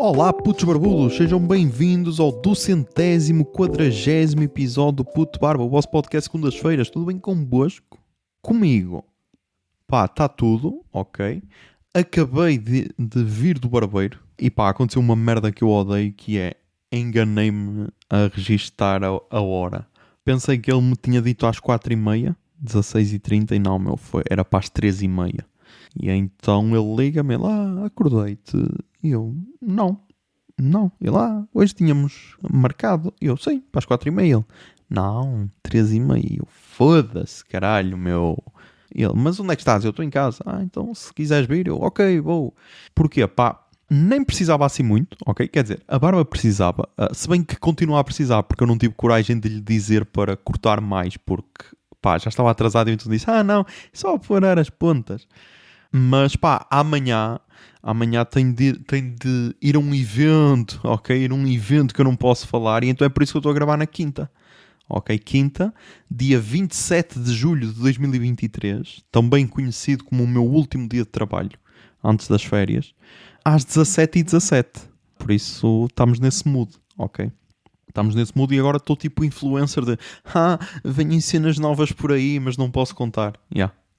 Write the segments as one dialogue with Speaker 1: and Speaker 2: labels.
Speaker 1: Olá putos barbudos, sejam bem-vindos ao 240º episódio do Puto Barba, o vosso podcast segundas-feiras. Tudo bem convosco? Comigo? Pá, está tudo, ok. Acabei de vir do barbeiro e pá, aconteceu uma merda que eu odeio, que é, enganei-me a registar a hora. Pensei que ele me tinha dito às 4h30, 16h30, e não, era para as 3h30. E então ele liga-me lá, acordei-te. E eu, não. E lá, hoje tínhamos marcado. E eu, sim, para as 4h30. Ele, não, 3h30. Eu, foda-se, caralho, meu. Ele, mas onde é que estás? Eu estou em casa. Ah, então se quiseres vir, eu, ok, vou. Porquê? Pá, nem precisava assim muito, ok? Quer dizer, a barba precisava, se bem que continua a precisar, porque eu não tive coragem de lhe dizer para cortar mais, porque, pá, já estava atrasado e então disse, não, só apurar as pontas. Mas pá, amanhã tenho de ir a um evento, ok? Ir a um evento que eu não posso falar, e então é por isso que eu estou a gravar na quinta. Ok? Quinta, dia 27 de julho de 2023, também conhecido como o meu último dia de trabalho, antes das férias, às 17h17. Por isso estamos nesse mood, ok? Estamos nesse mood e agora estou tipo influencer de venham cenas novas por aí, mas não posso contar.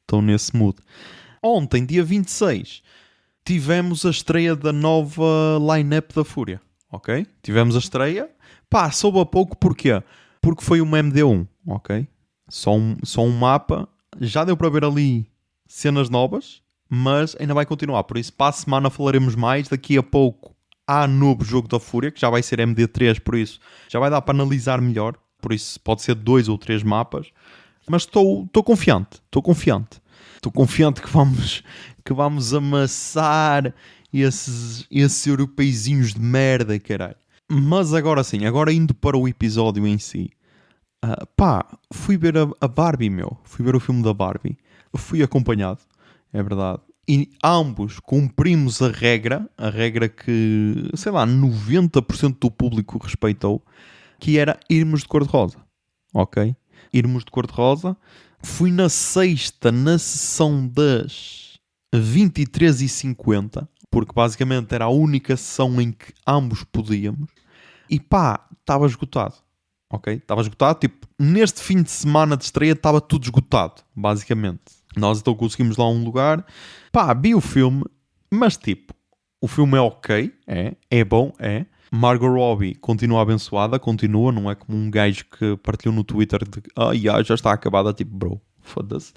Speaker 1: Estou nesse mood. Ontem, dia 26, tivemos a estreia da nova line-up da Fúria, ok? Tivemos a estreia. Pá, soube a pouco porquê? Porque foi uma MD1, ok? Só um mapa. Já deu para ver ali cenas novas, mas ainda vai continuar. Por isso, para a semana falaremos mais. Daqui a pouco há novo jogo da Fúria, que já vai ser MD3, por isso já vai dar para analisar melhor. Por isso, pode ser 2 ou 3 mapas. Mas estou confiante. Estou confiante que vamos amassar esses europeizinhos de merda, caralho. Mas agora sim, agora indo para o episódio em si. Fui ver a Barbie, Fui ver o filme da Barbie. Fui acompanhado, é verdade. E ambos cumprimos a regra que, sei lá, 90% do público respeitou, que era irmos de cor-de-rosa. Ok? Irmos de cor-de-rosa. Fui na sexta, na sessão das 23h50, porque basicamente era a única sessão em que ambos podíamos. E pá, estava esgotado. Ok? Estava esgotado. Tipo, neste fim de semana de estreia estava tudo esgotado, basicamente. Nós então conseguimos lá um lugar. Pá, vi o filme, mas tipo, o filme é ok, é bom, é. Margot Robbie continua abençoada, continua, não é como um gajo que partilhou no Twitter de já está acabada, tipo, bro, foda-se.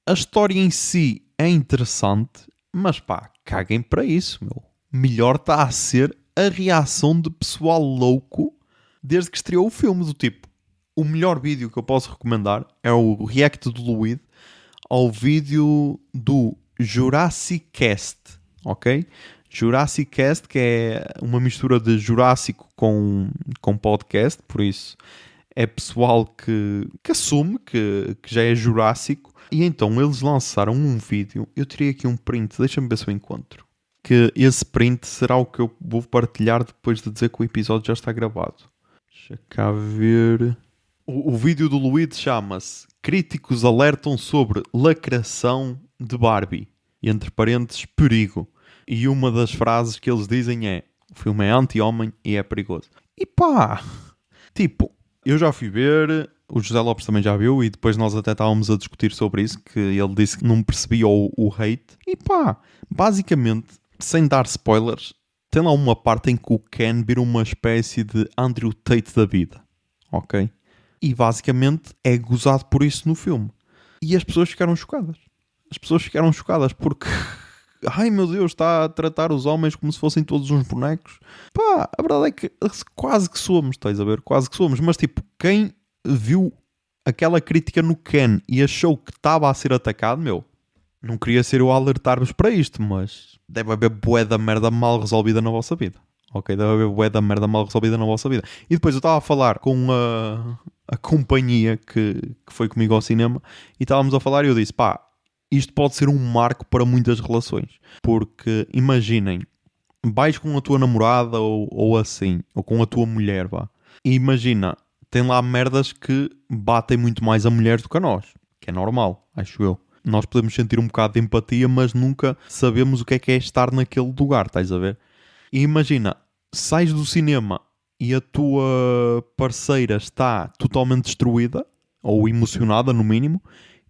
Speaker 1: A história em si é interessante, mas pá, caguem para isso, meu. Melhor está a ser a reação de pessoal louco desde que estreou o filme, do tipo, o melhor vídeo que eu posso recomendar é o react do Luíde ao vídeo do Jurassic Cast, ok? Jurassic Cast, que é uma mistura de Jurássico com podcast, por isso é pessoal que assume que já é Jurássico. E então eles lançaram um vídeo, eu tirei aqui um print, deixa-me ver se eu encontro. Que esse print será o que eu vou partilhar depois de dizer que o episódio já está gravado. Deixa cá ver. O vídeo do Luís chama-se Críticos alertam sobre lacração de Barbie. E entre parênteses, perigo. E uma das frases que eles dizem é: o filme é anti-homem e é perigoso. E pá, tipo, eu já fui ver, o José Lopes também já viu, e depois nós até estávamos a discutir sobre isso, que ele disse que não percebia o hate. E pá, basicamente, sem dar spoilers, tem lá uma parte em que o Ken vira uma espécie de Andrew Tate da vida, ok? E basicamente é gozado por isso no filme. E as pessoas ficaram chocadas. Porque... ai meu Deus, está a tratar os homens como se fossem todos uns bonecos. Pá, a verdade é que quase que somos, estás a ver? Quase que somos. Mas tipo, quem viu aquela crítica no Ken e achou que estava a ser atacado, não queria ser eu a alertar-vos para isto, mas deve haver bué da merda mal resolvida na vossa vida. Ok, deve haver bué da merda mal resolvida na vossa vida. E depois eu estava a falar com a companhia que foi comigo ao cinema e estávamos a falar e eu disse, pá, isto pode ser um marco para muitas relações. Porque, imaginem, vais com a tua namorada ou assim, ou com a tua mulher, vá. E imagina, tem lá merdas que batem muito mais a mulheres do que a nós. Que é normal, acho eu. Nós podemos sentir um bocado de empatia, mas nunca sabemos o que é estar naquele lugar, estás a ver? E imagina, sais do cinema e a tua parceira está totalmente destruída, ou emocionada no mínimo,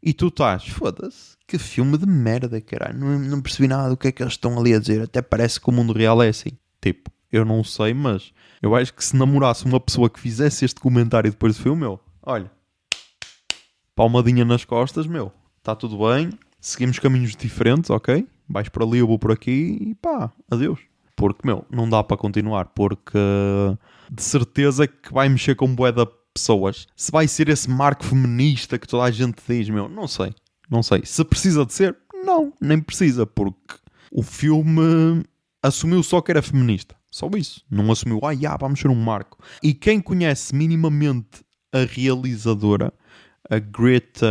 Speaker 1: e tu estás, foda-se, que filme de merda, caralho, não percebi nada do que é que eles estão ali a dizer, até parece que o mundo real é assim. Tipo, eu não sei, mas eu acho que se namorasse uma pessoa que fizesse este comentário depois do filme, meu, olha, palmadinha nas costas, meu, está tudo bem, seguimos caminhos diferentes, ok? Vais por ali, eu vou por aqui e pá, adeus. Porque, meu, não dá para continuar, porque de certeza que vai mexer com bué de pessoas. Se vai ser esse marco feminista que toda a gente diz, meu, não sei. Não sei. Se precisa de ser, não, nem precisa, porque o filme assumiu só que era feminista. Só isso. Não assumiu, vamos ser um marco. E quem conhece minimamente a realizadora, a Greta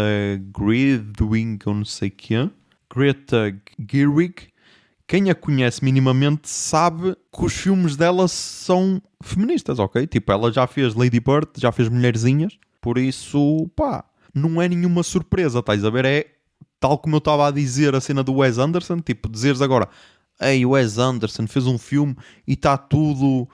Speaker 1: Gerwig, ou não sei o quê, Greta Gerwig, quem a conhece minimamente sabe que os filmes dela são feministas, ok? Tipo, ela já fez Lady Bird, já fez Mulherzinhas, por isso, pá, não é nenhuma surpresa, estás a ver? É tal como eu estava a dizer a cena do Wes Anderson, tipo, dizeres agora, ei, o Wes Anderson fez um filme e está tudo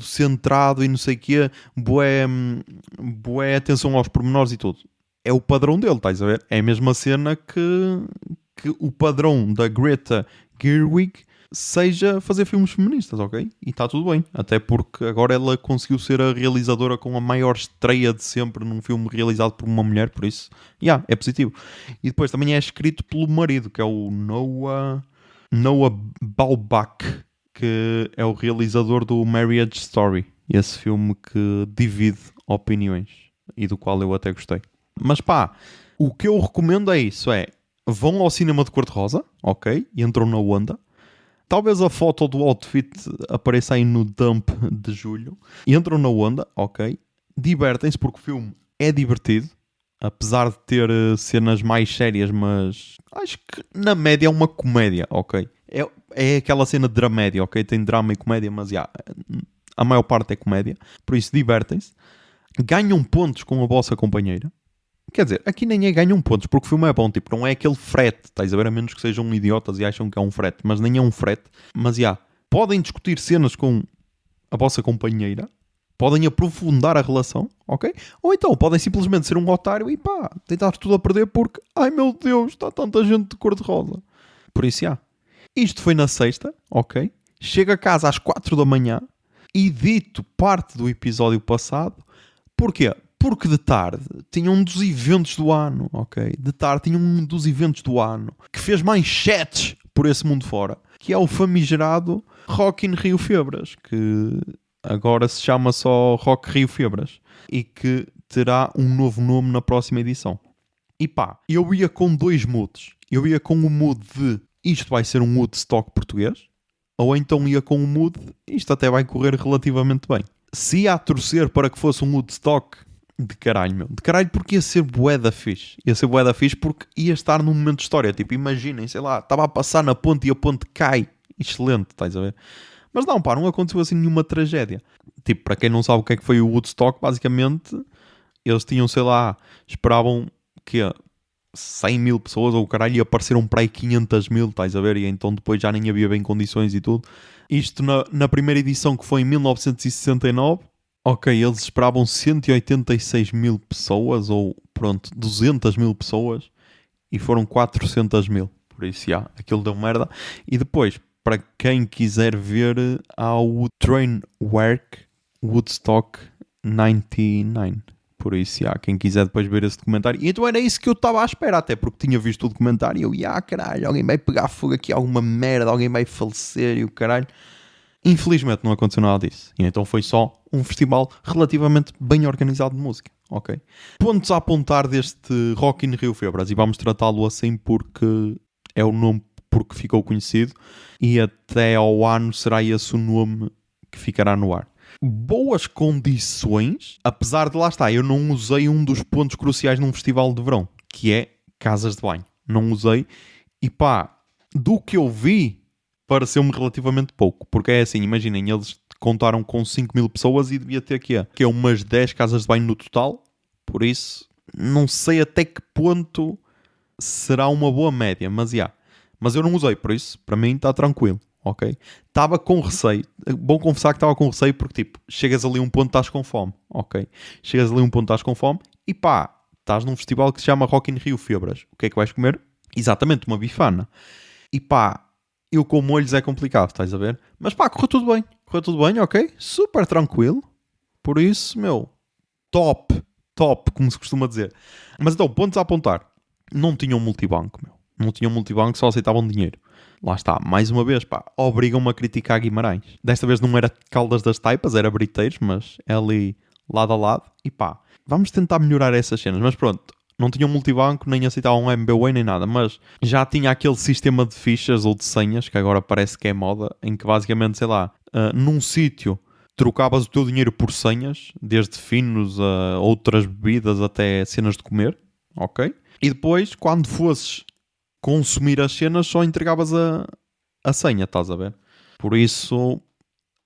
Speaker 1: centrado e não sei o quê, bué atenção aos pormenores e tudo. É o padrão dele, estás a ver? É a mesma cena que o padrão da Greta Gerwig seja fazer filmes feministas, ok? E está tudo bem. Até porque agora ela conseguiu ser a realizadora com a maior estreia de sempre num filme realizado por uma mulher, por isso, é positivo. E depois também é escrito pelo marido, que é o Noah Baumbach, que é o realizador do Marriage Story. Esse filme que divide opiniões e do qual eu até gostei. Mas pá, o que eu recomendo é isso, vão ao cinema de cor-de-rosa, ok? E entram na onda. Talvez a foto do outfit apareça aí no dump de julho. E entram na onda, ok? Divertem-se porque o filme é divertido. Apesar de ter cenas mais sérias, mas acho que na média é uma comédia, ok? É aquela cena de dramédia, ok? Tem drama e comédia, mas a maior parte é comédia. Por isso, divertem-se. Ganham pontos com a vossa companheira. Quer dizer, aqui nem ganham pontos, porque o filme é bom, tipo, não é aquele frete, estás a ver, a menos que sejam idiotas e acham que é um frete, mas nem é um frete. Mas podem discutir cenas com a vossa companheira, podem aprofundar a relação, ok? Ou então podem simplesmente ser um otário e pá, tentar tudo a perder porque, ai meu Deus, está tanta gente de cor-de-rosa. Por isso, isto foi na sexta, ok? Chego a casa às 4 da manhã, edito parte do episódio passado. Porquê? Porque de tarde tinha um dos eventos do ano, ok? De tarde tinha um dos eventos do ano que fez manchetes por esse mundo fora, que é o famigerado Rock in Rio Febras, que agora se chama só Rock Rio Febras e que terá um novo nome na próxima edição. E pá, eu ia com dois moods. Eu ia com o mood de isto vai ser um Woodstock português, ou então ia com o mood isto até vai correr relativamente bem. Se ia a torcer para que fosse um Woodstock, de caralho, meu. De caralho porque ia ser bué da fixe. Ia ser bué da fixe porque ia estar num momento de história. Tipo, imaginem, sei lá, estava a passar na ponte e a ponte cai. Excelente, estás a ver? Mas não, pá, não aconteceu assim nenhuma tragédia. Tipo, para quem não sabe o que é que foi o Woodstock, basicamente, eles tinham, sei lá, esperavam que 100 mil pessoas ou o caralho e apareceram para aí 500 mil, estás a ver? E então depois já nem havia bem condições e tudo. Isto na primeira edição que foi em 1969. Ok, eles esperavam 186 mil pessoas, ou pronto, 200 mil pessoas, e foram 400 mil. Por isso, aquilo deu merda. E depois, para quem quiser ver, há o Trainwreck Woodstock 99. Por isso, quem quiser depois ver esse documentário. E então era isso que eu estava à espera, até porque tinha visto o documentário e eu, caralho, alguém vai pegar fogo aqui, alguma merda, alguém vai falecer e o caralho. Infelizmente não aconteceu nada disso. E então foi só um festival relativamente bem organizado de música. Ok? Pontos a apontar deste Rock in Rio Febras. E vamos tratá-lo assim porque é o nome porque ficou conhecido. E até ao ano será esse o nome que ficará no ar. Boas condições. Apesar de lá estar, eu não usei um dos pontos cruciais num festival de verão. Que é casas de banho. Não usei. E pá, do que eu vi, pareceu-me relativamente pouco, porque é assim, imaginem, eles contaram com 5 mil pessoas e devia ter que é umas 10 casas de banho no total, por isso não sei até que ponto será uma boa média, mas mas eu não usei, por isso para mim está tranquilo, ok? Estava com receio. Bom confessar que estava com receio porque, tipo, chegas ali a um ponto e estás com fome, ok? Chegas ali a um ponto e estás com fome e pá, estás num festival que se chama Rock in Rio Febras. O que é que vais comer? Exatamente, uma bifana. E pá, eu com molhos é complicado, estás a ver? Mas pá, correu tudo bem, ok? Super tranquilo. Por isso, meu, top, como se costuma dizer. Mas então, pontos a apontar. Não tinham multibanco, meu. Não tinham multibanco, só aceitavam dinheiro. Lá está, mais uma vez, pá, obrigam-me a criticar Guimarães. Desta vez não era Caldas das Taipas, era Briteiros, mas é ali lado a lado. E pá, vamos tentar melhorar essas cenas. Mas pronto, não tinham multibanco, nem aceitavam MBWay, nem nada. Mas já tinha aquele sistema de fichas ou de senhas, que agora parece que é moda, em que basicamente, sei lá, num sítio trocavas o teu dinheiro por senhas, desde finos a outras bebidas até cenas de comer, ok? E depois, quando fosses consumir as cenas, só entregavas a senha, estás a ver? Por isso,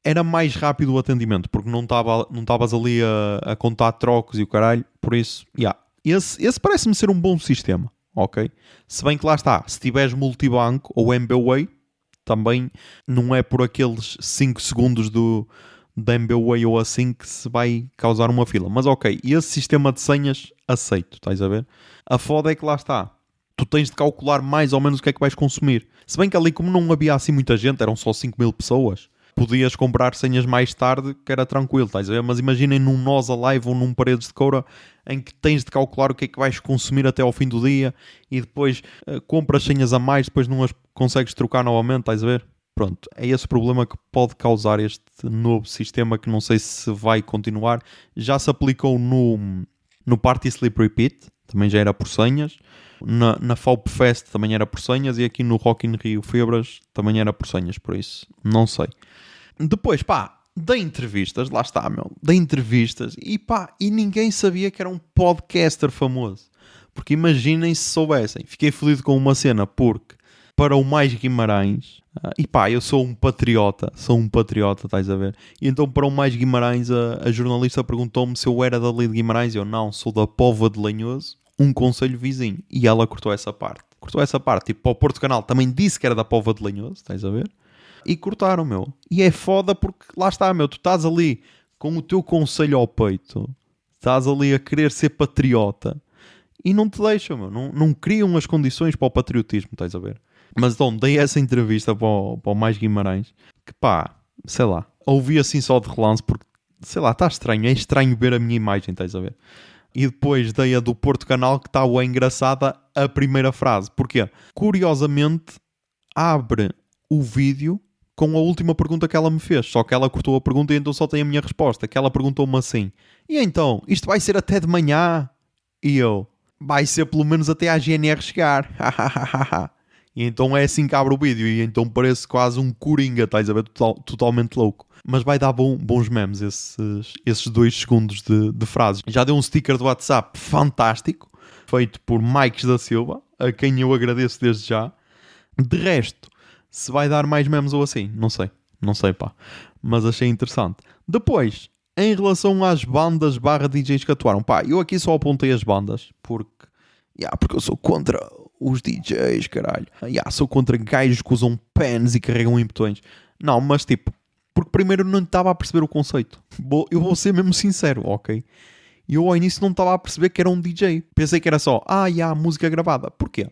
Speaker 1: era mais rápido o atendimento, porque não estavas ali a contar trocos e o caralho. Por isso, yeah. Esse parece-me ser um bom sistema, ok? Se bem que lá está, se tiveres multibanco ou MBWay, também não é por aqueles 5 segundos da MBWay ou assim que se vai causar uma fila. Mas ok, esse sistema de senhas aceito, estás a ver? A foda é que lá está. Tu tens de calcular mais ou menos o que é que vais consumir. Se bem que ali, como não havia assim muita gente, eram só 5.000 pessoas, podias comprar senhas mais tarde, que era tranquilo, estás a ver? Mas imaginem num Nós Alive ou num Paredes de Coura, em que tens de calcular o que é que vais consumir até ao fim do dia e depois compras senhas a mais, depois não as consegues trocar novamente, estás a ver? Pronto, é esse problema que pode causar este novo sistema, que não sei se vai continuar. Já se aplicou no Party Sleep Repeat, também já era por senhas. Na FAUP Fest também era por senhas. E aqui no Rock in Rio Febras também era por senhas, por isso, não sei. Depois, pá, dei entrevistas, lá está, meu. Dei entrevistas e pá, e ninguém sabia que era um podcaster famoso. Porque imaginem se soubessem. Fiquei feliz com uma cena, porque para o Mais Guimarães, e pá, eu sou um patriota, estás a ver? E então para o Mais Guimarães a jornalista perguntou-me se eu era dali de Guimarães. Eu não, sou da Póvoa de Lanhoso, um concelho vizinho. E ela cortou essa parte. Tipo, para o Porto Canal também disse que era da Póvoa de Lanhoso, estás a ver? E cortaram, meu. E é foda porque, lá está, meu, tu estás ali com o teu concelho ao peito, estás ali a querer ser patriota e não te deixam, meu. Não criam as condições para o patriotismo, estás a ver? Mas então, dei essa entrevista para o Mais Guimarães, que pá, sei lá, ouvi assim só de relance, porque, sei lá, está estranho, é estranho ver a minha imagem, estás a ver? E depois dei a do Porto Canal, que está bem engraçada a primeira frase. Porquê? Curiosamente, abre o vídeo com a última pergunta que ela me fez, só que ela cortou a pergunta e então só tem a minha resposta, que ela perguntou-me assim: e então, isto vai ser até de manhã? E eu: vai ser pelo menos até à GNR chegar. E então é assim que abre o vídeo. E então parece quase um coringa, estás a ver? Totalmente louco. Mas vai dar bons memes esses 2 segundos de frases. Já deu um sticker do WhatsApp fantástico, feito por Mikes da Silva, a quem eu agradeço desde já. De resto, se vai dar mais memes ou assim, não sei, pá. Mas achei interessante. Depois, em relação às bandas /DJs que atuaram, pá, eu aqui só apontei as bandas, porque eu sou contra os DJs, caralho. Sou contra gajos que usam pens e carregam em botões. Não, mas tipo, porque primeiro não estava a perceber o conceito. Eu vou ser mesmo sincero, ok? Eu ao início não estava a perceber que era um DJ. Pensei que era só, música gravada. Porquê?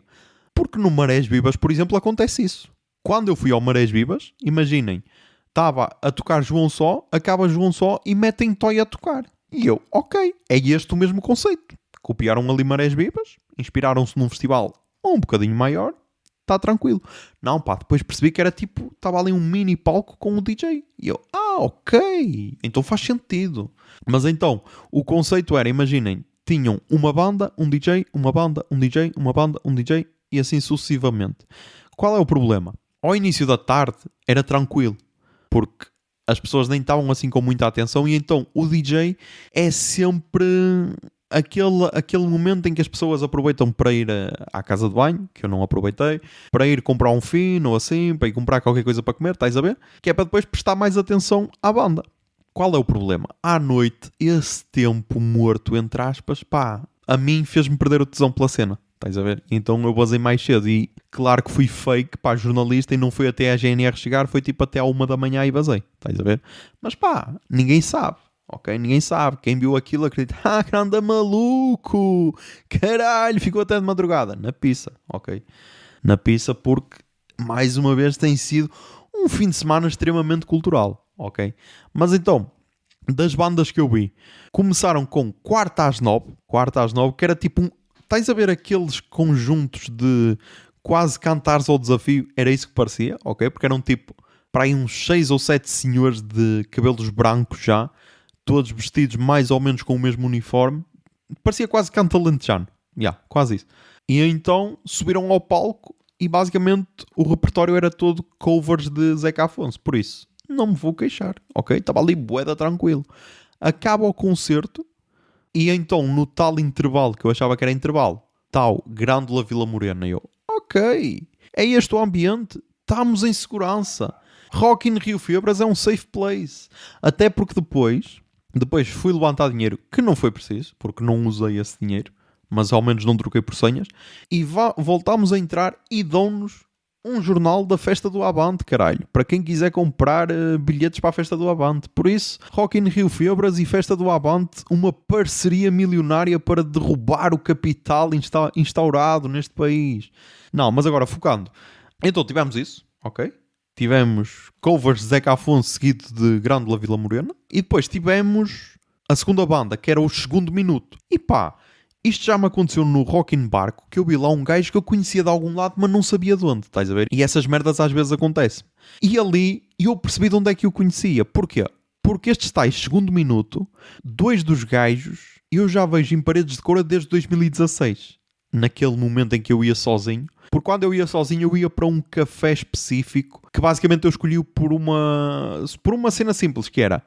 Speaker 1: Porque no Marés Vivas, por exemplo, acontece isso. Quando eu fui ao Marés Vivas, imaginem, estava a tocar João Só, acaba João Só e metem Toy a tocar. E eu, ok, é este o mesmo conceito. Copiaram ali Marés Vivas, inspiraram-se num festival um bocadinho maior, está tranquilo. Não, pá, depois percebi que era tipo, estava ali um mini palco com o DJ. E eu, ok, então faz sentido. Mas então, o conceito era, imaginem, tinham uma banda, um DJ, uma banda, um DJ, uma banda, um DJ e assim sucessivamente. Qual é o problema? Ao início da tarde era tranquilo, porque as pessoas nem estavam assim com muita atenção e então o DJ é sempre aquele momento em que as pessoas aproveitam para ir à casa de banho, que eu não aproveitei, para ir comprar um fino ou assim, para ir comprar qualquer coisa para comer, estás a ver? Que é para depois prestar mais atenção à banda. Qual é o problema? À noite, esse tempo morto, entre aspas, pá, a mim fez-me perder o tesão pela cena. estás a ver? Então eu basei mais cedo e claro que fui fake, pá, jornalista e não foi até a GNR chegar, foi tipo até à 1 da manhã e basei, estás a ver? Mas pá, ninguém sabe. Ok? Ninguém sabe. Quem viu aquilo acredita. Ah, que anda maluco! Caralho, ficou até de madrugada. Na pizza, ok? Na pizza porque, mais uma vez, tem sido um fim de semana extremamente cultural, ok? Mas então, das bandas que eu vi, começaram com Quarta às 9, que era tipo um... Estás a ver aqueles conjuntos de quase cantares ao desafio? Era isso que parecia, ok? Porque eram tipo, para aí uns 6 ou 7 senhores de cabelos brancos já, todos vestidos mais ou menos com o mesmo uniforme. Parecia quase canto alentejano. Quase isso. E então subiram ao palco e basicamente o repertório era todo covers de Zeca Afonso. Por isso, não me vou queixar, ok? Estava ali bué tranquilo. Acaba o concerto e então no tal intervalo, que eu achava que era intervalo, tal Grândola Vila Morena. E eu, ok, é este o ambiente? Estamos em segurança. Rock in Rio Febras é um safe place. Até porque depois fui levantar dinheiro que não foi preciso, porque não usei esse dinheiro, mas ao menos não troquei por senhas, e voltámos a entrar e dão-nos um jornal da Festa do Avante, caralho, para quem quiser comprar bilhetes para a Festa do Avante. Por isso, Rock in Rio Febras e Festa do Avante, uma parceria milionária para derrubar o capital instaurado neste país. Não, mas agora focando. Então tivemos isso, ok? Tivemos covers de Zeca Afonso seguido de Grândola Vila Morena. E depois tivemos a segunda banda, que era o Segundo Minuto. E pá, isto já me aconteceu no Rock in Barco, que eu vi lá um gajo que eu conhecia de algum lado, mas não sabia de onde, estás a ver? E essas merdas às vezes acontecem. E ali eu percebi de onde é que eu conhecia. Porquê? Porque estes tais Segundo Minuto, 2 dos gajos, eu já vejo em Paredes de Coura desde 2016. Naquele momento em que eu ia sozinho. Porque quando eu ia sozinho, eu ia para um café específico que basicamente eu escolhi por uma cena simples, que era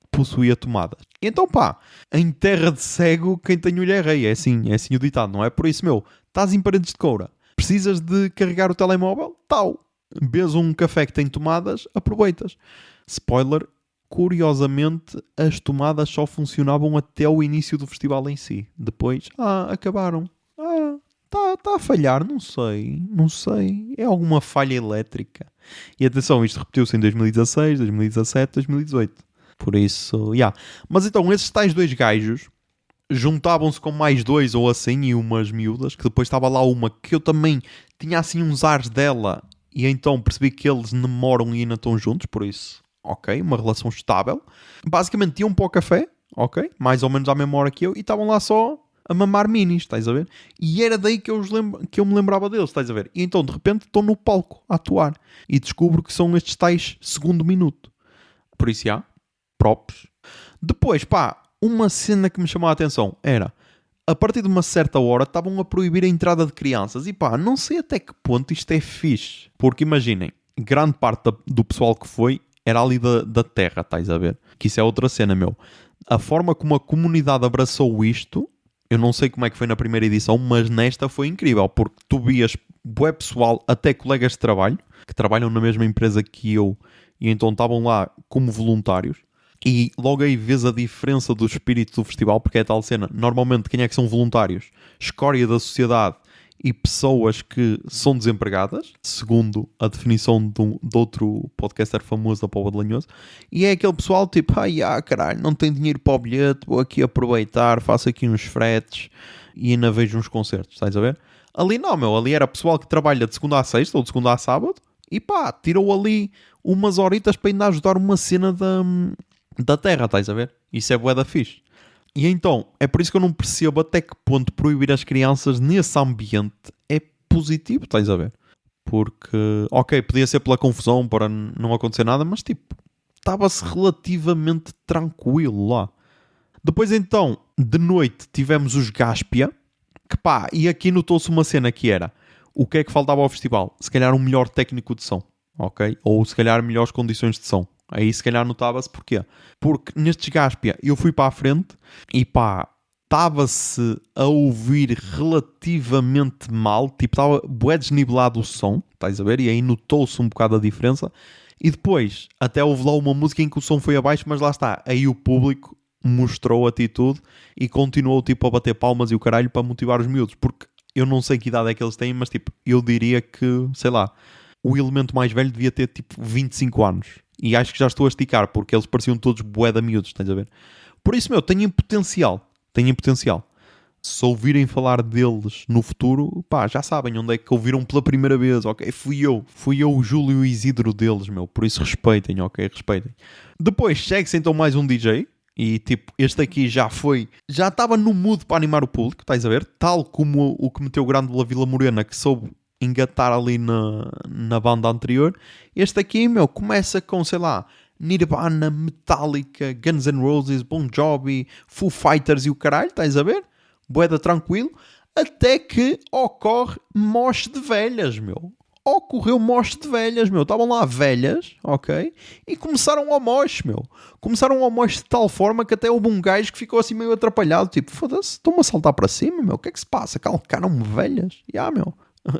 Speaker 1: possuía tomadas. E então pá, em terra de cego, quem tem olho é rei. É assim o ditado, não é? Por isso, estás em Paredes de Coura, precisas de carregar o telemóvel? Tal. Bês um café que tem tomadas, aproveitas. Spoiler, curiosamente, as tomadas só funcionavam até o início do festival em si. Depois, acabaram. Está a falhar, não sei. É alguma falha elétrica. E atenção, isto repetiu-se em 2016, 2017, 2018. Por isso, Mas então, esses tais 2 gajos juntavam-se com mais 2 ou assim e umas miúdas, que depois estava lá uma que eu também tinha assim uns ares dela e então percebi que eles namoram e ainda estão juntos, por isso, ok, uma relação estável. Basicamente iam para o café, ok, mais ou menos à mesma hora que eu, e estavam lá só a mamar minis, estás a ver? E era daí que eu me lembrava deles, estás a ver? E então, de repente, estou no palco a atuar e descubro que são estes tais Segundo Minuto. Por isso, props. Depois, pá, uma cena que me chamou a atenção era, a partir de uma certa hora, estavam a proibir a entrada de crianças. E pá, não sei até que ponto isto é fixe. Porque imaginem, grande parte do pessoal que foi era ali da terra, estás a ver? Que isso é outra cena, A forma como a comunidade abraçou isto, eu não sei como é que foi na primeira edição, mas nesta foi incrível, porque tu vias bué pessoal, até colegas de trabalho, que trabalham na mesma empresa que eu, e então estavam lá como voluntários, e logo aí vês a diferença do espírito do festival, porque é tal cena. Normalmente, quem é que são voluntários? Escória da sociedade e pessoas que são desempregadas, segundo a definição de outro podcaster famoso da Póvoa de Lanhoso, e é aquele pessoal tipo, caralho, não tenho dinheiro para o bilhete, vou aqui aproveitar, faço aqui uns fretes e ainda vejo uns concertos, estás a ver? Ali não, ali era pessoal que trabalha de segunda a sexta ou de segunda a sábado e pá, tirou ali umas horitas para ainda ajudar uma cena da terra, estás a ver? Isso é bué da fixe. E então, é por isso que eu não percebo até que ponto proibir as crianças nesse ambiente é positivo, estás a ver? Porque, ok, podia ser pela confusão, para não acontecer nada, mas tipo, estava-se relativamente tranquilo lá. Depois então, de noite, tivemos os Gáspia, que pá, e aqui notou-se uma cena que era, o que é que faltava ao festival? Se calhar um melhor técnico de som, ok? Ou se calhar melhores condições de som. Aí se calhar notava-se porquê. Porque nestes Gáspia eu fui para a frente e pá, estava-se a ouvir relativamente mal, tipo, estava bué desnivelado o som, estás a ver? E aí notou-se um bocado a diferença. E depois, até houve lá uma música em que o som foi abaixo, mas lá está, aí o público mostrou atitude e continuou tipo a bater palmas e o caralho para motivar os miúdos, porque eu não sei que idade é que eles têm, mas tipo, eu diria que, sei lá, o elemento mais velho devia ter tipo 25 anos. E acho que já estou a esticar, porque eles pareciam todos bué de miúdos, estás a ver? Por isso, têm potencial. Têm potencial. Se ouvirem falar deles no futuro, pá, já sabem onde é que ouviram pela primeira vez, ok? Fui eu o Júlio Isidro deles, por isso respeitem, ok? Respeitem. Depois segue-se então mais um DJ, e tipo, este aqui já estava no mood para animar o público, estás a ver? Tal como o que meteu o grande Vila Morena, que soube engatar ali na banda anterior. Este aqui, começa com, sei lá, Nirvana, Metallica, Guns N' Roses, Bon Jovi, Foo Fighters e o caralho, estás a ver? Boeda tranquilo, até que ocorre moche de velhas, Ocorreu moche de velhas, Estavam lá velhas, ok? E começaram ao moche, Começaram ao moche de tal forma que até houve um gajo que ficou assim meio atrapalhado. Tipo, foda-se, estão-me a saltar para cima, O que é que se passa? Calcaram-me velhas?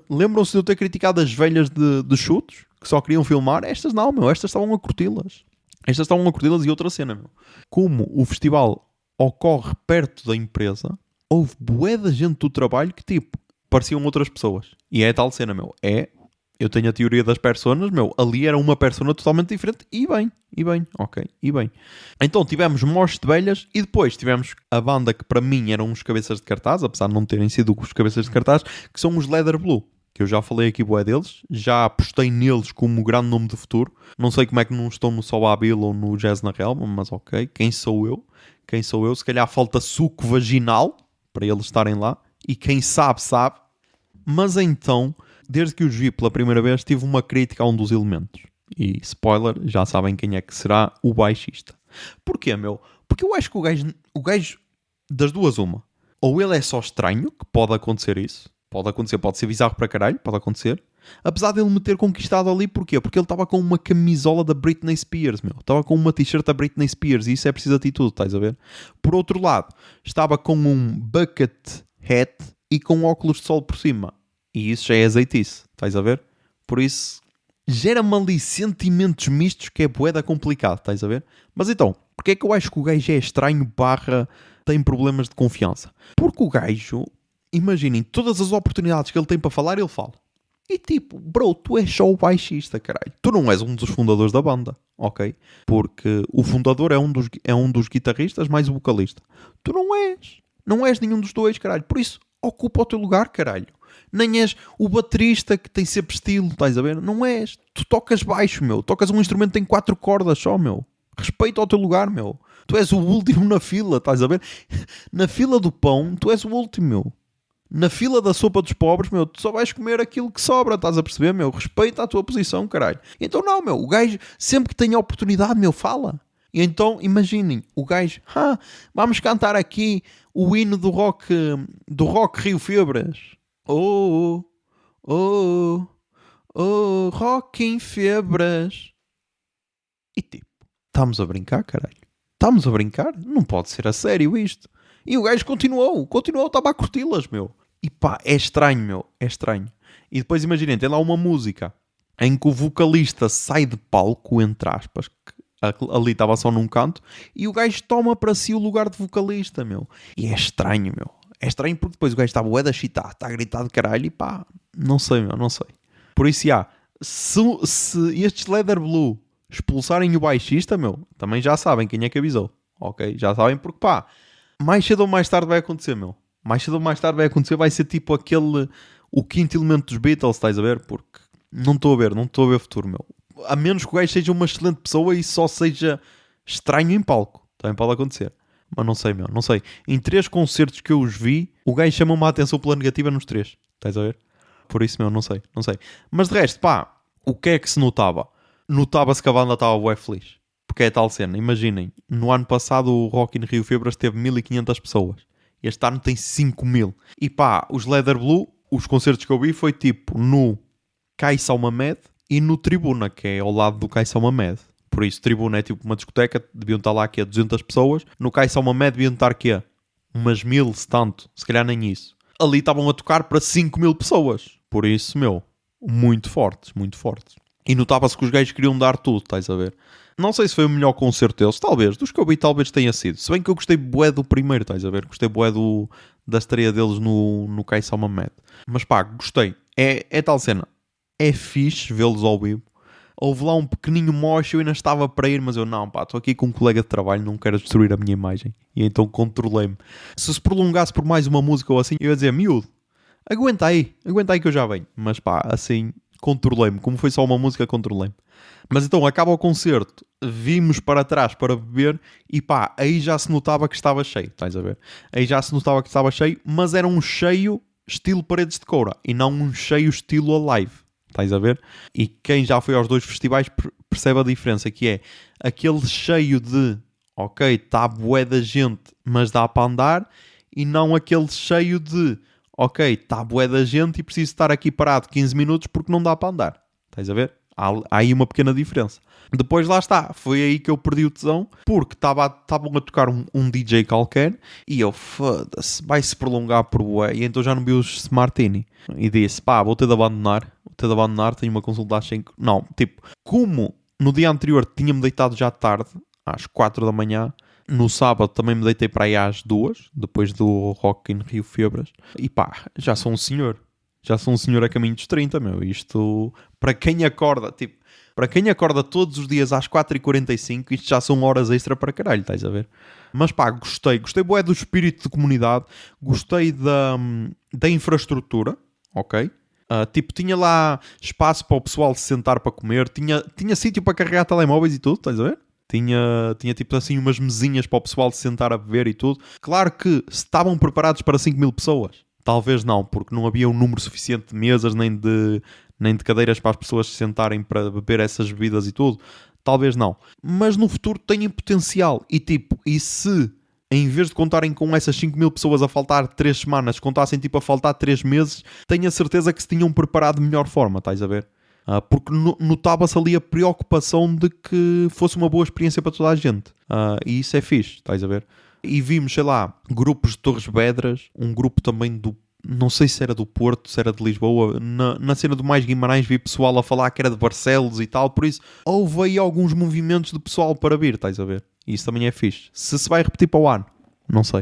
Speaker 1: Lembram-se de eu ter criticado as velhas de chutos? Que só queriam filmar? Estas não, Estas estavam a curti-las. E outra cena, Como o festival ocorre perto da empresa, houve bué da gente do trabalho que, tipo, pareciam outras pessoas. E é a tal cena, eu tenho a teoria das personas, ali era uma persona totalmente diferente e bem, ok, e bem. Então tivemos moche de velhas e depois tivemos a banda que para mim eram os cabeças de cartaz, apesar de não terem sido os cabeças de cartaz, que são os Leather Blue, que eu já falei aqui bué deles, já apostei neles como o grande nome do futuro. Não sei como é que não estão no Sobabil ou no Jazz na Real, mas ok, quem sou eu? Se calhar falta suco vaginal para eles estarem lá, e quem sabe, sabe. Mas então, desde que os vi pela primeira vez, tive uma crítica a um dos elementos. E, spoiler, já sabem quem é que será o baixista. Porquê, Porque eu acho que o gajo das duas uma. Ou ele é só estranho, que pode acontecer isso. Pode ser bizarro para caralho, pode acontecer. Apesar dele me ter conquistado ali, porquê? Porque ele estava com uma camisola da Britney Spears, Estava com uma t-shirt da Britney Spears e isso é preciso atitude, estás a ver? Por outro lado, estava com um bucket hat e com óculos de sol por cima. E isso já é azeitice, estás a ver? Por isso, gera-me ali sentimentos mistos que é bué complicado, estás a ver? Mas então, porque é que eu acho que o gajo é estranho / tem problemas de confiança? Porque o gajo, imaginem, todas as oportunidades que ele tem para falar, ele fala. E tipo, bro, tu és só o baixista, caralho. Tu não és um dos fundadores da banda, ok? Porque o fundador é um dos guitarristas mais o vocalista. Tu não és. Não és nenhum dos dois, caralho. Por isso, ocupa o teu lugar, caralho. Nem és o baterista que tem sempre estilo, estás a ver? Não és. Tu tocas baixo, Tocas um instrumento que tem 4 cordas só, Respeita o teu lugar, Tu és o último na fila, estás a ver? Na fila do pão, tu és o último, Na fila da sopa dos pobres, tu só vais comer aquilo que sobra, estás a perceber, Respeita a tua posição, caralho. Então não, o gajo, sempre que tem a oportunidade, fala. E então, imaginem, o gajo, vamos cantar aqui o hino do rock Rio Febras. Oh, oh, oh, rock em Febras. E tipo, estamos a brincar, caralho? Estamos a brincar? Não pode ser a sério isto. E o gajo continuou, estava a curti-las, E pá, é estranho, é estranho. E depois imaginem, tem lá uma música em que o vocalista sai de palco, entre aspas, que ali estava só num canto, e o gajo toma para si o lugar de vocalista, E é estranho, É estranho porque depois o gajo está bué da chita, está a gritar de caralho e pá, não sei, não sei. Por isso, se estes Leather Blue expulsarem o baixista, também já sabem quem é que avisou, ok? Já sabem porque pá, mais cedo ou mais tarde vai acontecer, Mais cedo ou mais tarde vai acontecer, vai ser tipo o quinto elemento dos Beatles, estás a ver? Porque não estou a ver futuro, A menos que o gajo seja uma excelente pessoa e só seja estranho em palco. Também pode acontecer. Mas não sei, não sei. Em 3 concertos que eu os vi, o gajo chama-me a atenção pela negativa nos 3. Estás a ver? Por isso, não sei. Mas de resto, pá, o que é que se notava? Notava-se que a banda estava bué feliz. Porque é tal cena. Imaginem, no ano passado o Rock in Rio Febras teve 1500 pessoas. Este ano tem 5000. E pá, os Leather Blue, os concertos que eu vi foi tipo no Cais ao Mamed e no Tribuna, que é ao lado do Cais ao Mamed. Por isso, Tribuna é tipo uma discoteca, deviam estar lá aqui a 200 pessoas. No Cais ao Mamed deviam estar aqui a umas 1000, se tanto. Se calhar nem isso. Ali estavam a tocar para 5000 pessoas. Por isso, muito fortes, muito fortes. E notava-se que os gajos queriam dar tudo, estás a ver? Não sei se foi o melhor concerto deles, talvez. Dos que eu vi, talvez tenha sido. Se bem que eu gostei bué do primeiro, estás a ver? Gostei bué da estreia deles no Kaisal Mamed. Mas pá, gostei. É tal cena. É fixe vê-los ao vivo. Houve lá um pequenino mocho, eu ainda estava para ir, mas eu não, pá, estou aqui com um colega de trabalho, não quero destruir a minha imagem. E então controlei-me. Se prolongasse por mais uma música ou assim, eu ia dizer, miúdo, aguenta aí que eu já venho. Mas pá, assim, controlei-me. Como foi só uma música, controlei-me. Mas então, acaba o concerto, vimos para trás para beber e pá, aí já se notava que estava cheio, estás a ver? Aí já se notava que estava cheio, mas era um cheio estilo Paredes de Coura e não um cheio estilo Alive, estás a ver? E quem já foi aos dois festivais percebe a diferença, que é aquele cheio de, ok, está bué da gente, mas dá para andar, e não aquele cheio de, ok, está bué da gente e preciso estar aqui parado 15 minutos porque não dá para andar, estás a ver? Há aí uma pequena diferença. Depois lá está, foi aí que eu perdi o tesão, porque estavam a tocar um DJ qualquer e eu, foda-se, vai-se prolongar por bué. E então já não vi os Smartini. E disse, pá, vou ter de abandonar, tenho uma consulta às 5. Não, tipo, como no dia anterior tinha-me deitado já tarde, às 4 da manhã, no sábado também me deitei para aí às 2, depois do Rock in Rio Febras, e pá, já sou um senhor a caminho dos 30, meu. Isto, para quem acorda todos os dias às 4h45, isto já são horas extra para caralho, estás a ver? Mas pá, gostei bué do espírito de comunidade, gostei da infraestrutura, ok? Tipo, tinha lá espaço para o pessoal se sentar para comer, tinha sítio para carregar telemóveis e tudo, estás a ver? Tinha tipo assim umas mesinhas para o pessoal se sentar a beber e tudo. Claro que estavam preparados para 5.000 pessoas. Talvez não, porque não havia um número suficiente de mesas nem de cadeiras para as pessoas se sentarem para beber essas bebidas e tudo. Talvez não. Mas no futuro têm potencial. E se em vez de contarem com essas 5.000 pessoas a faltar 3 semanas, contassem tipo a faltar 3 meses, tenho a certeza que se tinham preparado de melhor forma, estás a ver? Porque notava-se ali a preocupação de que fosse uma boa experiência para toda a gente. E isso é fixe, estás a ver? E vimos, sei lá, grupos de Torres Vedras, um grupo também não sei se era do Porto, se era de Lisboa, na cena do Mais Guimarães vi pessoal a falar que era de Barcelos e tal, por isso houve aí alguns movimentos de pessoal para vir, estás a ver? E isso também é fixe. Se vai repetir para o ano, não sei.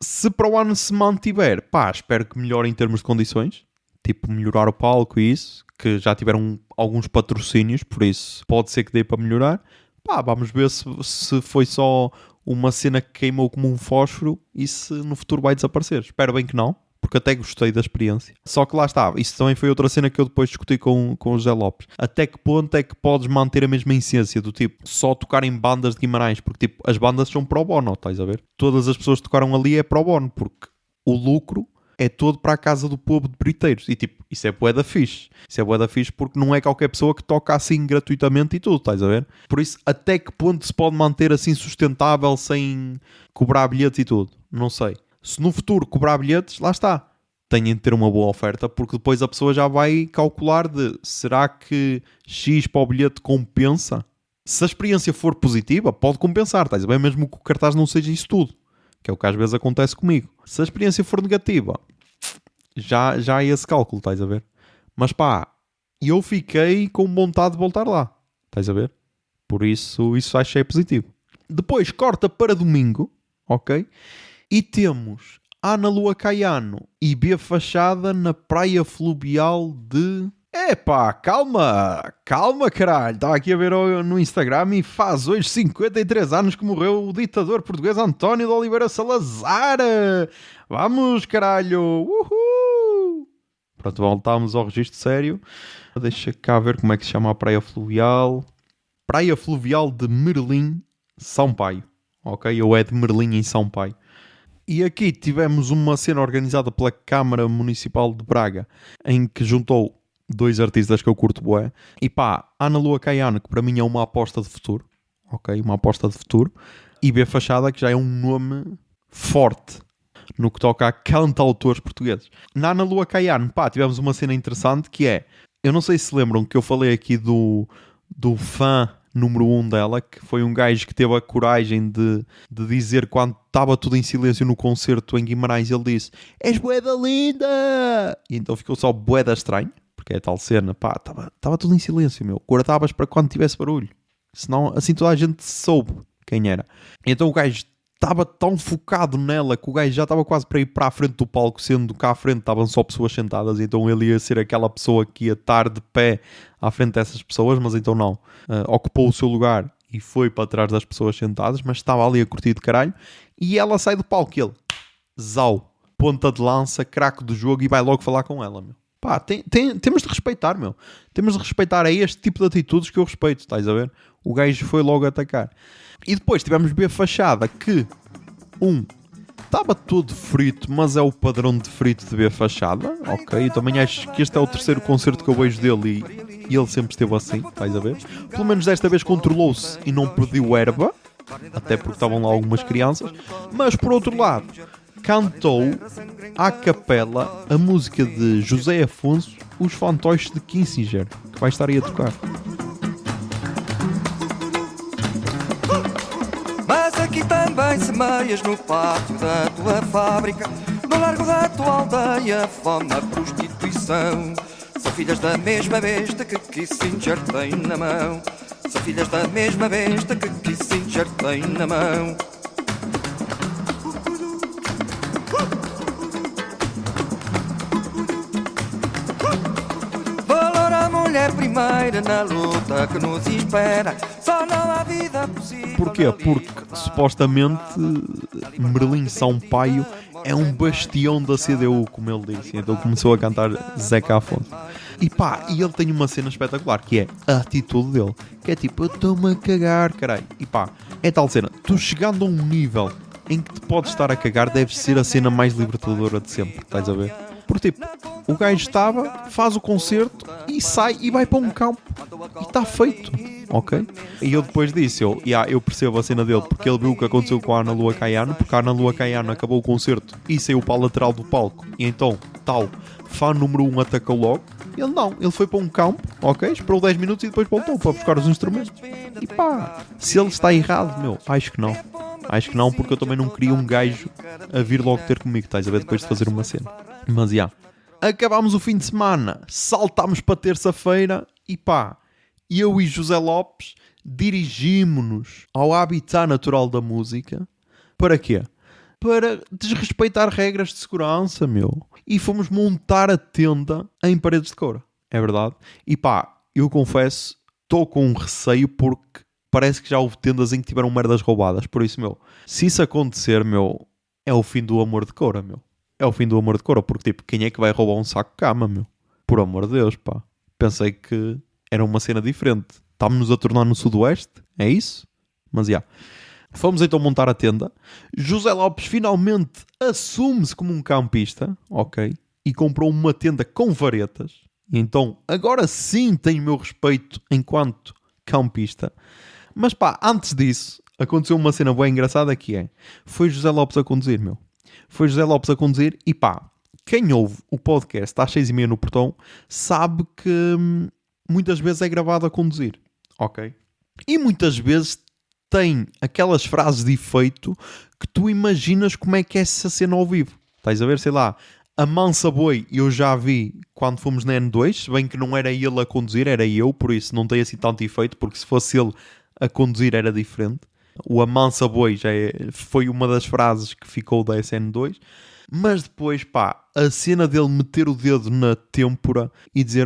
Speaker 1: Se para o ano se mantiver, pá, espero que melhore em termos de condições, tipo melhorar o palco e isso, que já tiveram alguns patrocínios, por isso pode ser que dê para melhorar. Pá, vamos ver se foi só uma cena que queimou como um fósforo e se no futuro vai desaparecer. Espero bem que não, porque até gostei da experiência. Só que lá está, isso também foi outra cena que eu depois discuti com o José Lopes. Até que ponto é que podes manter a mesma essência do tipo, só tocar em bandas de Guimarães, porque tipo, as bandas são pro bono, estás a ver? Todas as pessoas que tocaram ali é pro bono, porque o lucro é todo para a casa do povo de Briteiros. E tipo, isso é bué da fixe. Isso é bué da fixe porque não é qualquer pessoa que toca assim gratuitamente e tudo, estás a ver? Por isso, até que ponto se pode manter assim sustentável sem cobrar bilhetes e tudo? Não sei. Se no futuro cobrar bilhetes, lá está. Têm de ter uma boa oferta porque depois a pessoa já vai calcular de será que X para o bilhete compensa? Se a experiência for positiva, pode compensar, estás a ver? Mesmo que o cartaz não seja isso tudo. Que é o que às vezes acontece comigo. Se a experiência for negativa, já é esse cálculo, estás a ver? Mas pá, eu fiquei com vontade de voltar lá, estás a ver? Por isso acho que é positivo. Depois corta para domingo, ok? E temos Ana Lua Caiano e B Fachada na praia fluvial de... Epá, calma caralho, estava aqui a ver no Instagram e faz hoje 53 anos que morreu o ditador português António de Oliveira Salazar. Vamos caralho, uhul. Pronto, voltámos ao registro sério. Deixa cá ver como é que se chama a praia fluvial. Praia fluvial de Merlim, São Paio, ok? Ou é de Merlim em São Paio. E aqui tivemos uma cena organizada pela Câmara Municipal de Braga, em que juntou 2 artistas que eu curto bué. E pá, Ana Lua Caiano, que para mim é uma aposta de futuro. Ok? Uma aposta de futuro. E B Fachada, que já é um nome forte no que toca a cantautores portugueses. Na Ana Lua Caiano, pá, tivemos uma cena interessante que é... Eu não sei se lembram que eu falei aqui do fã número 1 dela, que foi um gajo que teve a coragem de dizer quando estava tudo em silêncio no concerto em Guimarães, ele disse: "És bué da linda!" E então ficou só bué da estranho. Porque é tal cena, pá, estava tudo em silêncio, meu. Guardavas para quando tivesse barulho. Senão, assim toda a gente soube quem era. Então o gajo estava tão focado nela que o gajo já estava quase para ir para a frente do palco, sendo que à frente estavam só pessoas sentadas, então ele ia ser aquela pessoa que ia estar de pé à frente dessas pessoas, mas então não. Ocupou o seu lugar e foi para trás das pessoas sentadas, mas estava ali a curtir de caralho, e ela sai do palco e ele, zau, ponta de lança, craque do jogo, e vai logo falar com ela, meu. Pá, temos de respeitar, meu. Temos de respeitar, é este tipo de atitudes que eu respeito, estás a ver? O gajo foi logo atacar. E depois tivemos B Fachada, que estava todo frito, mas é o padrão de frito de B Fachada, ok? Eu também acho que este é o terceiro concerto que eu vejo dele e ele sempre esteve assim, estás a ver? Pelo menos desta vez controlou-se e não perdeu erva, até porque estavam lá algumas crianças, mas por outro lado, cantou à capela a música de José Afonso, Os Fantoches de Kissinger, que vai estar aí a tocar.
Speaker 2: Mas aqui também semeias no pátio da tua fábrica, no largo da tua aldeia, a fome, a prostituição. São filhas da mesma besta que Kissinger tem na mão. São filhas da mesma besta que Kissinger tem na mão. Valor à mulher primeira na luta que nos espera. Só não há vida possível.
Speaker 1: Porquê? Porque supostamente Merlin Sampaio é um bastião da CDU, como ele disse. Então começou a cantar Zeca Afonso. E pá, e ele tem uma cena espetacular, que é a atitude dele. Que é tipo, eu estou-me a cagar, caralho. E pá, é tal cena. Tu chegando a um nível em que te podes estar a cagar, deve ser a cena mais libertadora de sempre. Estás a ver? Porque tipo, o gajo estava, faz o concerto e sai e vai para um campo. E está feito. Ok? E eu depois disse, eu percebo a cena dele, porque ele viu o que aconteceu com a Ana Lua Caiano, porque a Ana Lua Caiano acabou o concerto e saiu para a lateral do palco. E então, fã número 1 atacou logo. Ele não, ele foi para um campo, ok? Esperou 10 minutos e depois voltou para buscar os instrumentos. E pá, se ele está errado, meu, acho que não. Acho que não, porque eu também não queria um gajo a vir logo ter comigo, estás a ver, depois de fazer uma cena. Mas já. Acabámos o fim de semana, saltámos para terça-feira e pá, eu e José Lopes dirigimos-nos ao habitat natural da música. Para quê? Para desrespeitar regras de segurança, meu. E fomos montar a tenda em Paredes de Coura. É verdade. E pá, eu confesso, estou com um receio porque parece que já houve tendas em que tiveram merdas roubadas. Por isso, meu, se isso acontecer, meu, é o fim do amor de Coura, meu. É o fim do amor de Coura. Porque, tipo, quem é que vai roubar um saco de cama, meu? Por amor de Deus, pá. Pensei que era uma cena diferente. Estamos-nos a tornar no Sudoeste? É isso? Mas, já. Fomos então montar a tenda. José Lopes finalmente assume-se como um campista, ok? E comprou uma tenda com varetas. E então, agora sim tem o meu respeito enquanto campista. Mas pá, antes disso, aconteceu uma cena bem engraçada que é... Foi José Lopes a conduzir, meu. Foi José Lopes a conduzir e pá, quem ouve o podcast às 6h30 no Portão sabe que muitas vezes é gravado a conduzir, ok? E muitas vezes tem aquelas frases de efeito que tu imaginas como é que é essa cena ao vivo. Estás a ver, sei lá, a Mansa Boi eu já vi quando fomos na N2, se bem que não era ele a conduzir, era eu, por isso não tem assim tanto efeito, porque se fosse ele a conduzir era diferente. O Amansa Boi já foi uma das frases que ficou da SN2. Mas depois, pá, a cena dele meter o dedo na têmpora e dizer,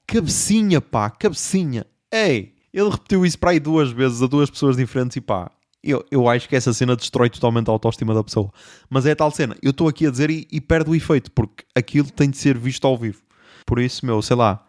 Speaker 1: cabecinha, pá, cabecinha. Ei, ele repetiu isso para aí 2 vezes a 2 pessoas diferentes e pá, eu acho que essa cena destrói totalmente a autoestima da pessoa. Mas é a tal cena, eu estou aqui a dizer e perde o efeito, porque aquilo tem de ser visto ao vivo. Por isso, meu, sei lá,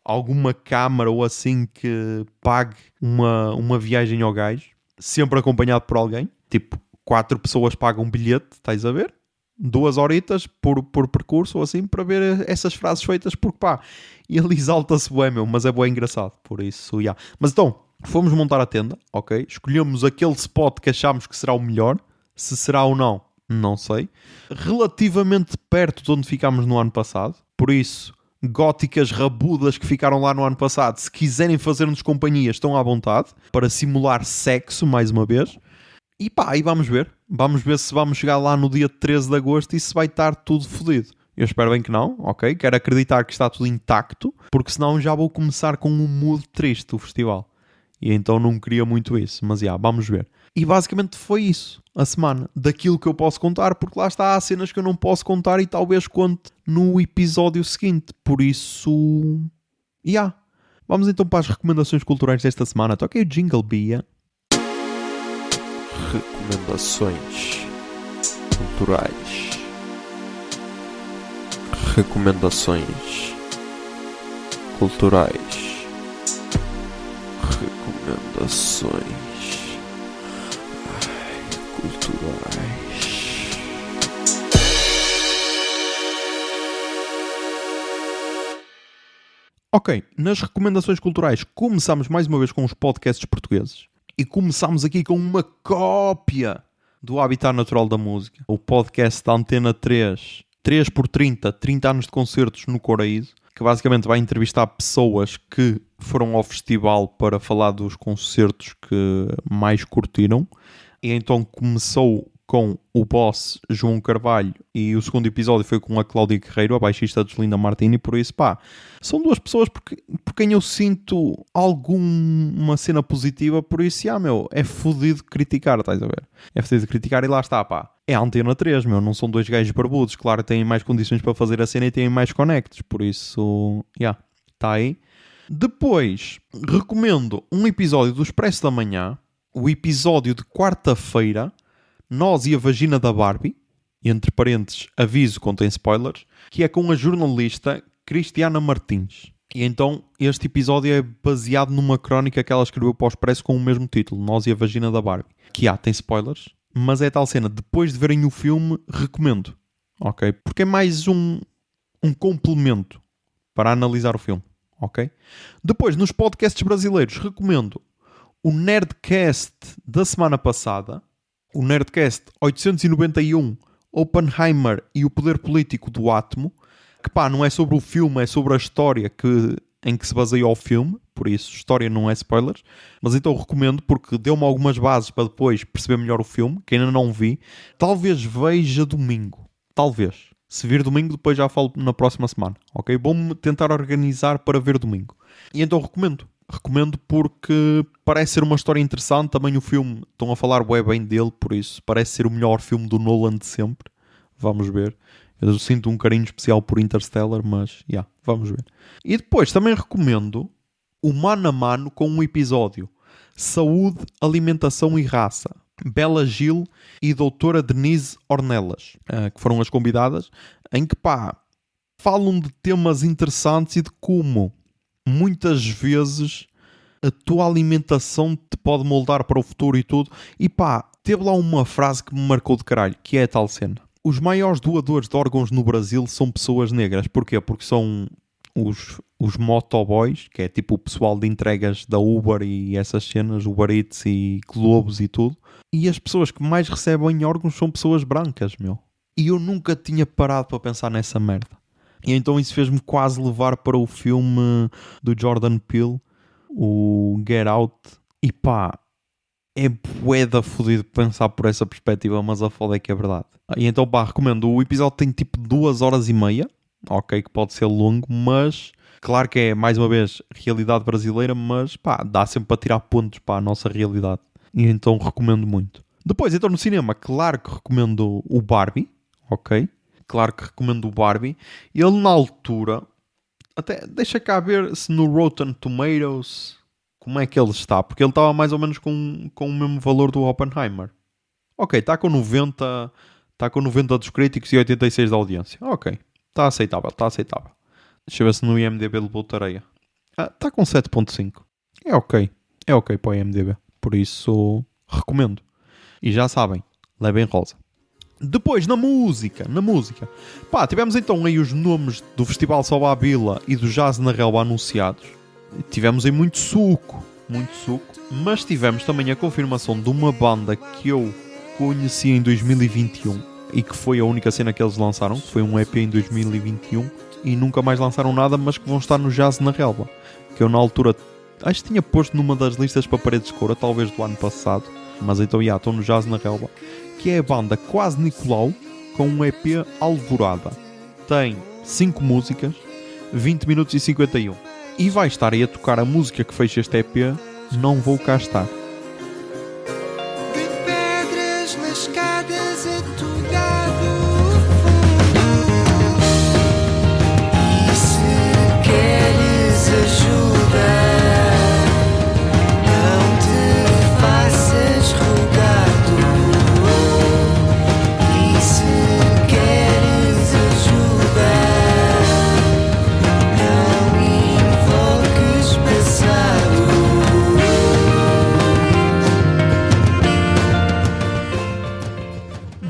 Speaker 1: alguma câmara ou assim que pague uma viagem ao gajo, sempre acompanhado por alguém, tipo 4 pessoas pagam um bilhete, estás a ver? 2 horitas por percurso ou assim para ver essas frases feitas, porque pá, ele exalta-se bem, meu, mas é bem engraçado, por isso, já. Mas então, fomos montar a tenda, ok? Escolhemos aquele spot que achámos que será o melhor, se será ou não, não sei. Relativamente perto de onde ficámos no ano passado, por isso, góticas rabudas que ficaram lá no ano passado, se quiserem fazer-nos companhia, estão à vontade, para simular sexo, mais uma vez. E pá, aí vamos ver se vamos chegar lá no dia 13 de agosto e se vai estar tudo fodido. Eu espero bem que não, ok? Quero acreditar que está tudo intacto, porque senão já vou começar com um mood triste do festival. E então não queria muito isso. Mas vamos ver. E basicamente foi isso, a semana. Daquilo que eu posso contar, porque lá está, há cenas que eu não posso contar e talvez conte no episódio seguinte. Por isso... Vamos então para as recomendações culturais desta semana. Toquei o Jingle Bia.
Speaker 3: Recomendações culturais. Recomendações culturais. Recomendações culturais.
Speaker 1: Ok, nas recomendações culturais começamos mais uma vez com os podcasts portugueses. E começamos aqui com uma cópia do Habitat Natural da Música. O podcast da Antena 3, 3x30, 30 anos de concertos no Coraíso, que basicamente vai entrevistar pessoas que foram ao festival para falar dos concertos que mais curtiram. E então começou com o boss João Carvalho e o segundo episódio foi com a Cláudia Guerreiro, a baixista de Linda Martini. Por isso, são duas pessoas por quem eu sinto alguma cena positiva. Por isso, é fodido criticar, estás a ver? É fodido criticar e lá está, é a Antena 3, não são dois gajos barbudos. Claro, têm mais condições para fazer a cena e têm mais conectos. Por isso, está aí. Depois, recomendo um episódio do Expresso da Manhã, o episódio de quarta-feira, Nós e a Vagina da Barbie, entre parênteses, aviso, contém spoilers, que é com a jornalista Cristiana Martins. E então este episódio é baseado numa crónica que ela escreveu para o Expresso com o mesmo título, Nós e a Vagina da Barbie. Que tem spoilers, mas é tal cena, depois de verem o filme, recomendo. Ok? Porque é mais um complemento para analisar o filme. Ok? Depois, nos podcasts brasileiros, recomendo o Nerdcast da semana passada, o Nerdcast 891, Oppenheimer e o Poder Político do Átomo, que não é sobre o filme, é sobre a história em que se baseia o filme, por isso história não é spoilers, mas então recomendo porque deu-me algumas bases para depois perceber melhor o filme, que ainda não vi. Talvez veja domingo, talvez. Se vir domingo, depois já falo na próxima semana, ok? Vou-me tentar organizar para ver domingo. E então recomendo. Recomendo porque parece ser uma história interessante. Também o filme, estão a falar bem dele, por isso parece ser o melhor filme do Nolan de sempre. Vamos ver. Eu sinto um carinho especial por Interstellar, mas vamos ver. E depois também recomendo o Mano a Mano com um episódio Saúde, Alimentação e Raça. Bela Gil e doutora Denise Ornelas, que foram as convidadas, em que falam de temas interessantes e de como muitas vezes a tua alimentação te pode moldar para o futuro e tudo. E teve lá uma frase que me marcou de caralho, que é a tal cena. Os maiores doadores de órgãos no Brasil são pessoas negras. Porquê? Porque são os motoboys, que é tipo o pessoal de entregas da Uber e essas cenas, Uber Eats e Globos e tudo. E as pessoas que mais recebem órgãos são pessoas brancas, E eu nunca tinha parado para pensar nessa merda. E então isso fez-me quase levar para o filme do Jordan Peele, o Get Out. E é bué fodido pensar por essa perspectiva, mas a foda é que é verdade. E então recomendo. O episódio tem tipo 2h30, ok, que pode ser longo, mas claro que é, mais uma vez, realidade brasileira, mas dá sempre para tirar pontos para a nossa realidade. E então recomendo muito. Depois, então no cinema, claro que recomendo o Barbie, ok? Claro que recomendo o Barbie. Ele na altura, até deixa cá ver se no Rotten Tomatoes como é que ele está, porque ele estava mais ou menos com o mesmo valor do Oppenheimer. Ok, está com 90 dos críticos e 86 da audiência. Ok, está aceitável. Deixa eu ver se no IMDb ele voltaria. Está com 7.5. É ok para o IMDb. Por isso, recomendo. E já sabem, levem rosa. Depois, na música. Tivemos então aí os nomes do Festival Salva a Vila e do Jazz na Relva anunciados. Tivemos aí muito suco. Mas tivemos também a confirmação de uma banda que eu conheci em 2021 e que foi a única cena que eles lançaram. Foi um EP em 2021 e nunca mais lançaram nada, mas que vão estar no Jazz na Relva. Que eu na altura acho que tinha posto numa das listas para Paredes de Cora, talvez do ano passado. Mas então estão no Jazz na Relva. Que é a banda Quase Nicolau com um EP Alvorada. Tem 5 músicas, 20 minutos e 51. E vai estar aí a tocar a música que fecha este EP não vou cá estar.
Speaker 4: De pedras lascadas atulhado o fundo. E se queres ajuda, não te faças rogado. E se queres ajuda, não invoques passado.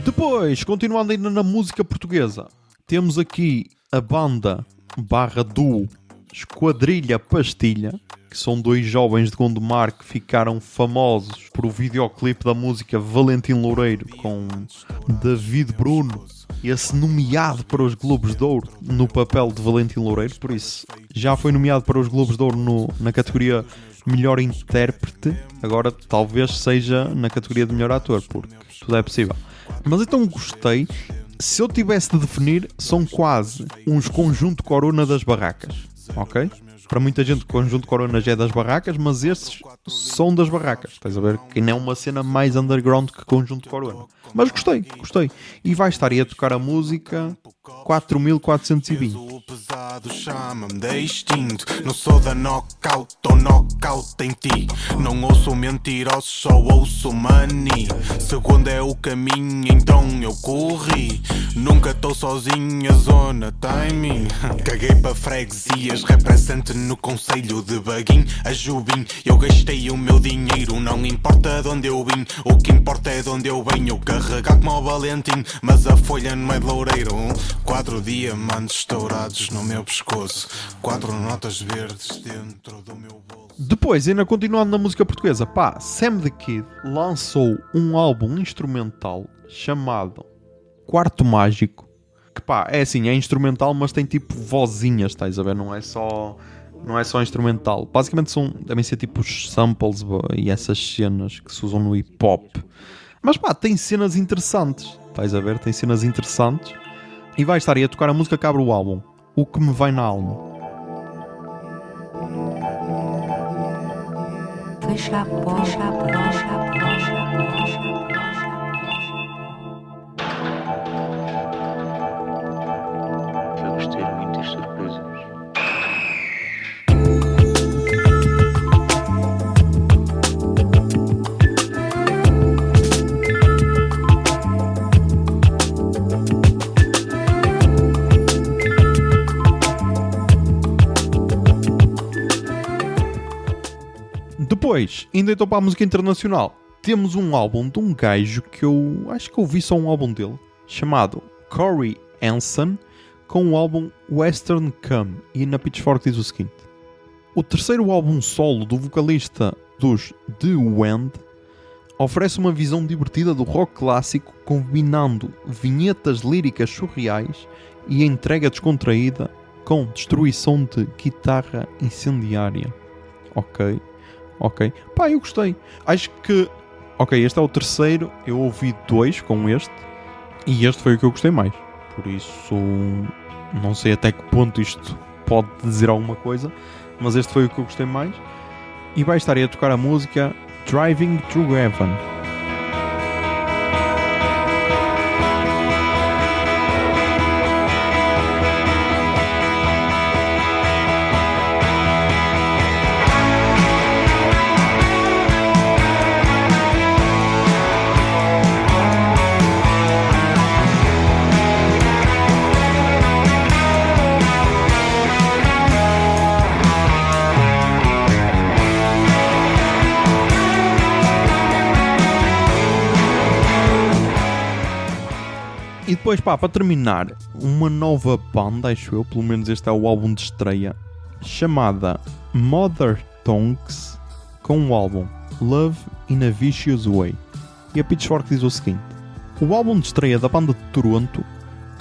Speaker 1: Depois, continuando ainda na música portuguesa, temos aqui a banda /duo Esquadrilha Pastilha, que são dois jovens de Gondomar que ficaram famosos por o videoclipe da música Valentim Loureiro com David Bruno, esse nomeado para os Globos de Ouro no papel de Valentim Loureiro, por isso já foi nomeado para os Globos de Ouro na categoria Melhor Intérprete, agora talvez seja na categoria de Melhor Ator, porque tudo é possível. Mas então gostei. Se eu tivesse de definir, são quase uns conjunto corona das barracas, ok? Para muita gente, conjunto corona já é das barracas, mas estes são das barracas. Estás a ver? Que nem é uma cena mais underground que conjunto corona. Mas gostei. E vai estar aí a tocar a música 4420.
Speaker 5: O pesado chama-me de extinto. Não sou da knockout ou knockout em ti. Não ouço mentirosos, só ouço money. Segundo é o caminho, então eu corri. Nunca estou sozinho, a zona timing. Caguei para freguesias, represente no conselho de Baguim a Jubim. Eu gastei o meu dinheiro, não importa de onde eu vim. O que importa é de onde eu venho. Carregar como o Valentim, mas a folha não é de loureiro. 4 diamantes estourados no meu pescoço, 4 notas verdes dentro do meu bolso.
Speaker 1: Depois, ainda continuando na música portuguesa, Sam the Kid lançou um álbum instrumental chamado Quarto Mágico, que é assim, é instrumental, mas tem tipo vozinhas, estás a ver? Não é só instrumental. Basicamente devem ser tipo os samples e essas cenas que se usam no hip hop. Mas tem cenas interessantes, estás a ver? Tem cenas interessantes. E vai estar aí a tocar a música que abre o álbum, O Que Me Vai Na Alma.
Speaker 6: Fecha a porta.
Speaker 7: Vamos ter muitas surpresas.
Speaker 1: Depois, ainda estou para a música internacional. Temos um álbum de um gajo que eu acho que ouvi só um álbum dele, chamado Corey Hansen, com o álbum Western Come, e na Pitchfork diz o seguinte: o terceiro álbum solo do vocalista dos The Wind oferece uma visão divertida do rock clássico, combinando vinhetas líricas surreais e entrega descontraída com destruição de guitarra incendiária. Ok. Eu gostei. Acho que... Ok, este é o terceiro. Eu ouvi 2 com este. E este foi o que eu gostei mais. Por isso... Não sei até que ponto isto pode dizer alguma coisa. Mas este foi o que eu gostei mais. E vai estar aí a tocar a música Driving Through Heaven. E depois, para terminar, uma nova banda, acho eu, pelo menos este é o álbum de estreia, chamada Mother Tongues, com o álbum Love in a Vicious Way. E a Pitchfork diz o seguinte: o álbum de estreia da banda de Toronto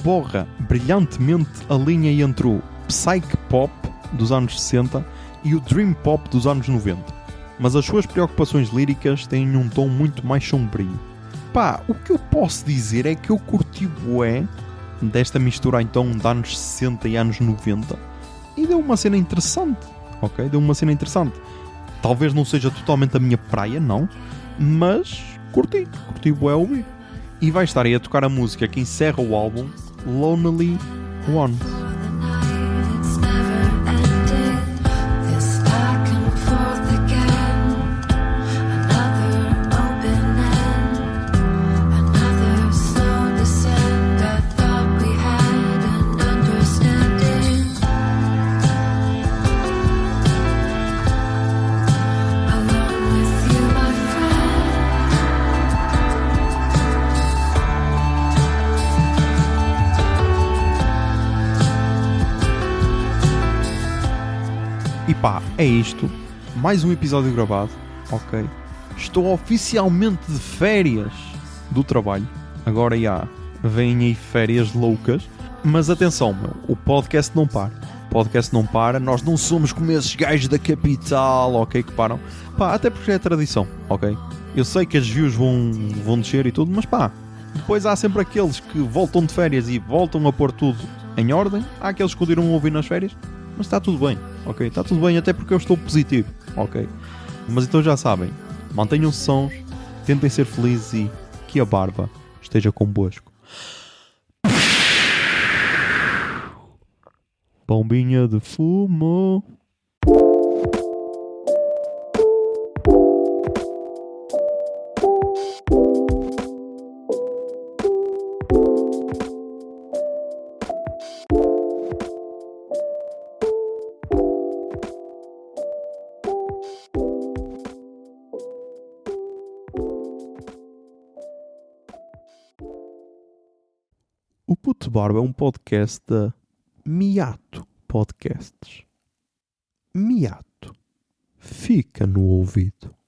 Speaker 1: borra brilhantemente a linha entre o psych pop dos anos 60 e o dream pop dos anos 90, mas as suas preocupações líricas têm um tom muito mais sombrio. O que eu posso dizer é que eu curti bué desta mistura então de anos 60 e anos 90 e deu uma cena interessante, ok? Deu uma cena interessante. Talvez não seja totalmente a minha praia, não, mas curti bué ouvir. E vai estar aí a tocar a música que encerra o álbum, Lonely Ones. E pá, é isto. Mais um episódio gravado, ok? Estou oficialmente de férias do trabalho. Agora vêm aí férias loucas. Mas atenção, meu, o podcast não para. O podcast não para. Nós não somos como esses gajos da capital, ok? Que param. Pá, até porque é tradição, ok? Eu sei que as views vão descer e tudo, mas pá, depois há sempre aqueles que voltam de férias e voltam a pôr tudo em ordem. Há aqueles que continuam a ouvir nas férias. Mas está tudo bem, ok? Está tudo bem, até porque eu estou positivo, ok? Mas então já sabem, mantenham-se sãos, tentem ser felizes e que a barba esteja convosco. Bombinha de fumo. O Puto Barba é um podcast da Miato Podcasts. Miato. Fica no ouvido.